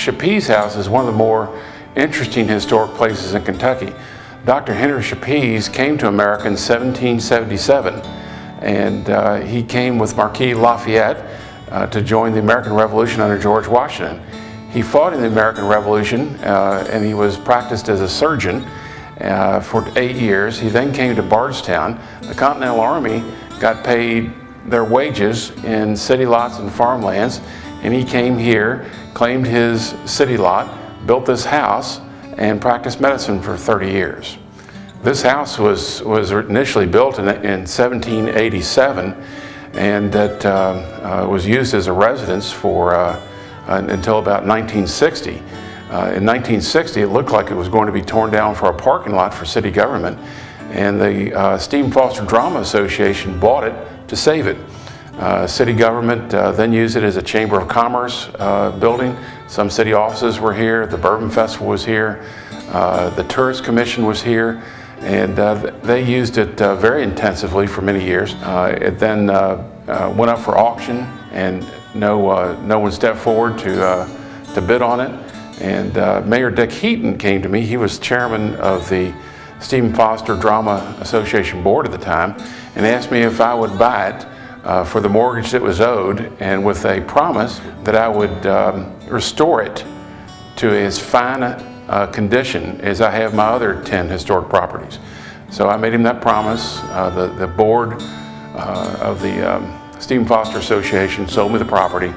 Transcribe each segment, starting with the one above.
Chapeze House is one of the more interesting historic places in Kentucky. Dr. Henry Chapeze came to America in 1777, and he came with Marquis Lafayette to join the American Revolution under George Washington. He fought in the American Revolution, and he was practiced as a surgeon for 8 years. He then came to Bardstown. The Continental Army got paid their wages in city lots and farmlands, and he came here, claimed his city lot, built this house, and practiced medicine for 30 years. This house was initially built in 1787, and that was used as a residence for until about 1960. In 1960, it looked like it was going to be torn down for a parking lot for city government, and the Stephen Foster Drama Association bought it to save it. City government then used it as a Chamber of Commerce building. Some city offices were here, the Bourbon Festival was here, the Tourist Commission was here, and they used it very intensively for many years. It then went up for auction, and no one stepped forward to bid on it. And Mayor Dick Heaton came to me. He was chairman of the Stephen Foster Drama Association board at the time, and asked me if I would buy it for the mortgage that was owed, and with a promise that I would restore it to as fine a condition as I have my other 10 historic properties. So I made him that promise. The board of the Stephen Foster Association sold me the property.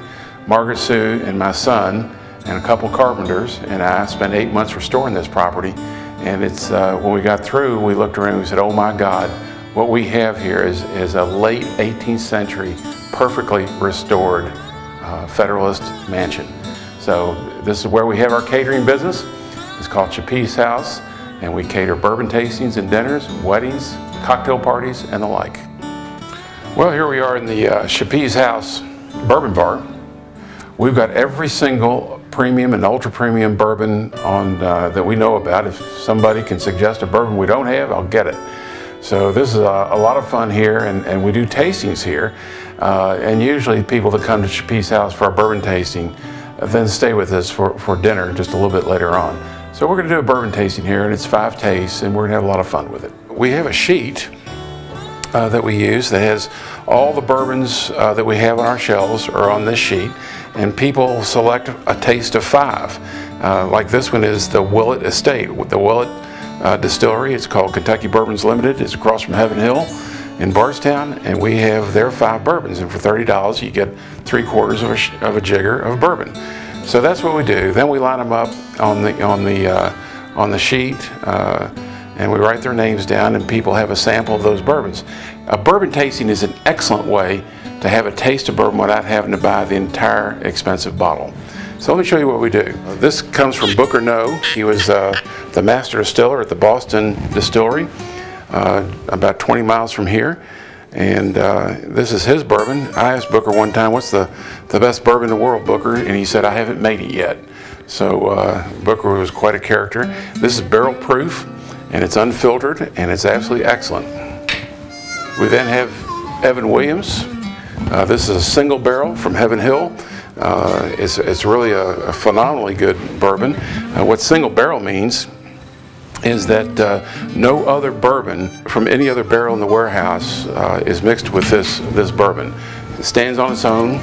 Margaret Sue and my son and a couple carpenters and I spent 8 months restoring this property. And it's when we got through, we looked around and we said, oh my God, what we have here is a late 18th century, perfectly restored Federalist mansion. So this is where we have our catering business. It's called Chapeze House, and we cater bourbon tastings and dinners, weddings, cocktail parties, and the like. Well, here we are in the Chapeze House Bourbon Bar. We've got every single premium and ultra premium bourbon on that we know about. If somebody can suggest a bourbon we don't have, I'll get it. So this is a lot of fun here, and we do tastings here. And usually people that come to Chapeze House for a bourbon tasting then stay with us for dinner just a little bit later on. So we're going to do a bourbon tasting here, and it's 5 tastes, and we're going to have a lot of fun with it. We have a sheet that we use that has all the bourbons that we have on our shelves are on this sheet, and people select a taste of 5. Like this one is the Willett Estate, the Willett Distillery. It's called Kentucky Bourbons Limited. It's across from Heaven Hill in Bardstown, and we have their 5 bourbons, and for $30 you get 3/4 of a jigger of bourbon. So that's what we do. Then we line them up on the sheet, and we write their names down, and people have a sample of those bourbons. A bourbon tasting is an excellent way to have a taste of bourbon without having to buy the entire expensive bottle. So let me show you what we do. This comes from Booker No. He was the master distiller at the Boston Distillery, about 20 miles from here. And this is his bourbon. I asked Booker one time, what's the best bourbon in the world, Booker? And he said, I haven't made it yet. So Booker was quite a character. This is barrel proof, and it's unfiltered, and it's absolutely excellent. We then have Evan Williams. This is a single barrel from Heaven Hill. It's really a phenomenally good bourbon. What single barrel means is that no other bourbon from any other barrel in the warehouse is mixed with this bourbon. It stands on its own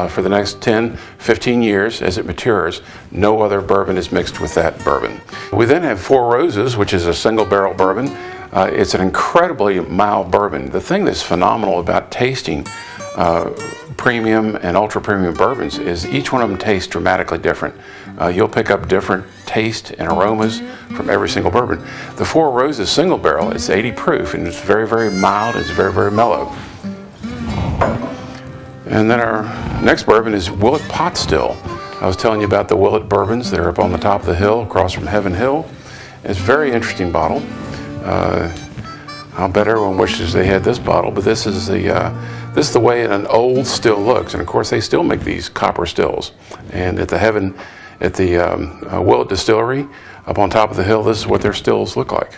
for the next 10, 15 years as it matures. No other bourbon is mixed with that bourbon. We then have Four Roses, which is a single barrel bourbon. It's an incredibly mild bourbon. The thing that's phenomenal about tasting premium and ultra premium bourbons is each one of them tastes dramatically different. You'll pick up different taste and aromas from every single bourbon. The Four Roses single barrel is 80 proof, and it's very, very mild. It's very, very mellow. And then our next bourbon is Willett Pot Still. I was telling you about the Willett bourbons. They're up on the top of the hill across from Heaven Hill. It's a very interesting bottle. I'll bet everyone wishes they had this bottle, but this is the way an old still looks. And of course, they still make these copper stills. And at the Willett Distillery, up on top of the hill, this is what their stills look like.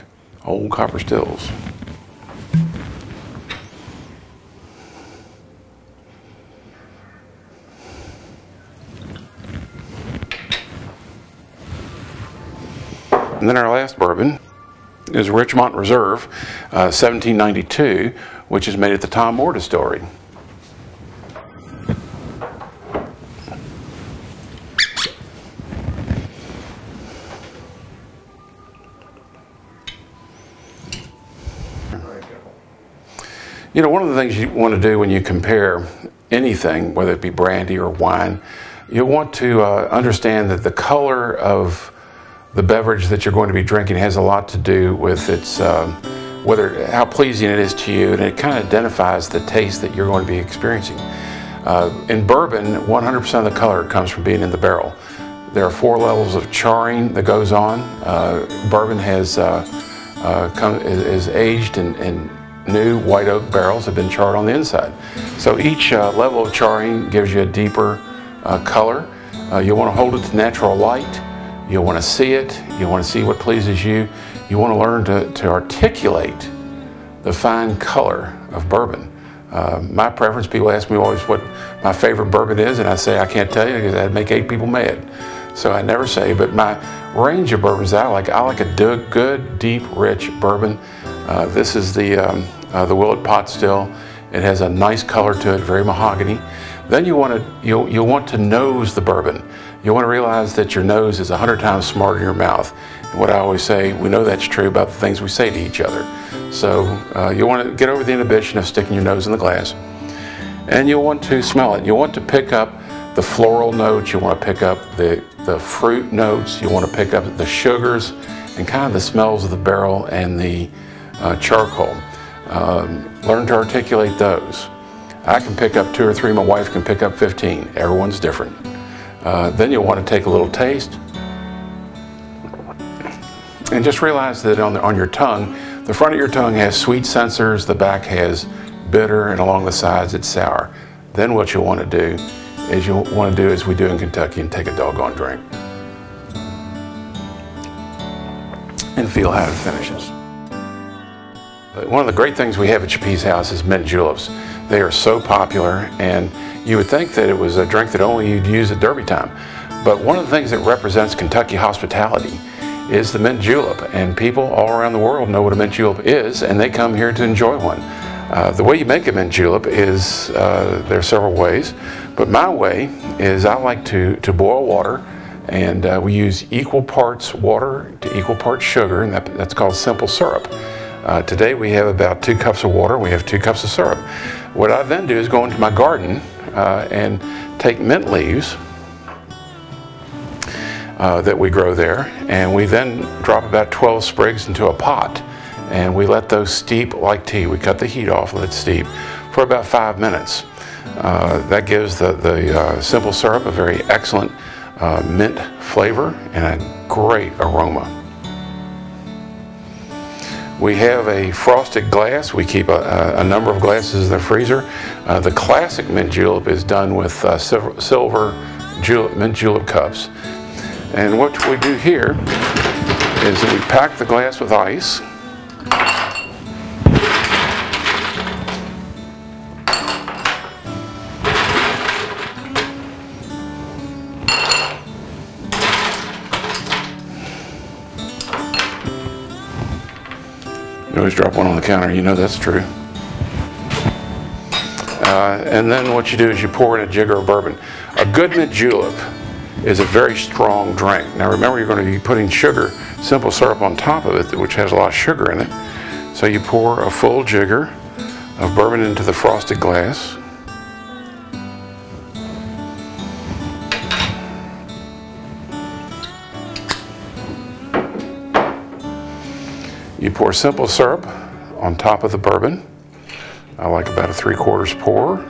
Old copper stills. And then our last bourbon is Richmond Reserve, 1792, which is made at the Tom Moore Distillery. You know, one of the things you want to do when you compare anything, whether it be brandy or wine, you want to understand that the color of the beverage that you're going to be drinking has a lot to do with its how pleasing it is to you, and it kind of identifies the taste that you're going to be experiencing. In bourbon, 100% of the color comes from being in the barrel. There are 4 levels of charring that goes on. Bourbon is aged in new white oak barrels have been charred on the inside. So each level of charring gives you a deeper color. You want to hold it to natural light. You want to see it. You want to see what pleases you. You want to learn to articulate the fine color of bourbon. My preference, people ask me always what my favorite bourbon is, and I say I can't tell you because that'd make 8 people mad. So I never say, but my range of bourbons I like a good, deep, rich bourbon. This is the Willet Pot Still. It has a nice color to it, very mahogany. Then you'll want to nose the bourbon. You want to realize that your nose is 100 times smarter than your mouth. And what I always say, we know that's true about the things we say to each other. So you want to get over the inhibition of sticking your nose in the glass. And you'll want to smell it. You want to pick up the floral notes. You want to pick up the fruit notes. You want to pick up the sugars and kind of the smells of the barrel and the charcoal. Learn to articulate those. I can pick up 2 or 3, my wife can pick up 15. Everyone's different. Then you'll want to take a little taste. And just realize that on your tongue, the front of your tongue has sweet sensors, the back has bitter, and along the sides it's sour. Then what you'll want to do is as we do in Kentucky, and take a doggone drink. And feel how it finishes. One of the great things we have at Chapeze House is mint juleps. They are so popular, and you would think that it was a drink that only you'd use at Derby time. But one of the things that represents Kentucky hospitality is the mint julep, and people all around the world know what a mint julep is, and they come here to enjoy one. The way you make a mint julep is, there are several ways, but my way is I like to boil water, and we use equal parts water to equal parts sugar, and that's called simple syrup. Today we have about 2 cups of water, we have 2 cups of syrup. What I then do is go into my garden and take mint leaves that we grow there, and we then drop about 12 sprigs into a pot, and we let those steep like tea. We cut the heat off, let it steep for about 5 minutes. That gives the simple syrup a very excellent mint flavor and a great aroma. We have a frosted glass. We keep a number of glasses in the freezer. The classic mint julep is done with silver mint julep cups. And what we do here is that we pack the glass with ice. You always drop one on the counter, you know that's true. And then what you do is you pour in a jigger of bourbon. A good mint julep is a very strong drink. Now remember, you're going to be putting sugar, simple syrup on top of it, which has a lot of sugar in it. So you pour a full jigger of bourbon into the frosted glass. You pour simple syrup on top of the bourbon. I like about a 3/4 pour.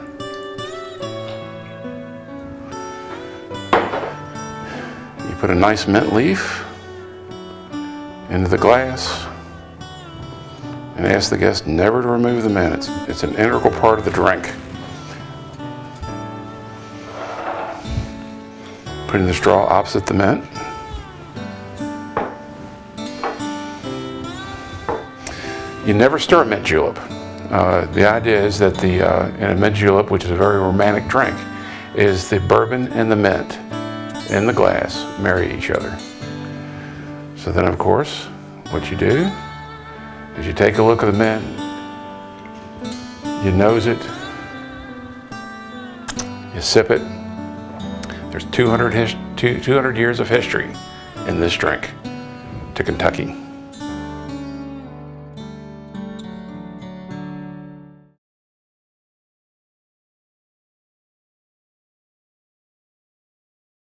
You put a nice mint leaf into the glass and ask the guest never to remove the mint. It's an integral part of the drink. Putting the straw opposite the mint. You never stir a mint julep. The idea is that in a mint julep, which is a very romantic drink, is the bourbon and the mint in the glass marry each other. So then, of course, what you do is you take a look at the mint, you nose it, you sip it. There's 200 years of history in this drink to Kentucky.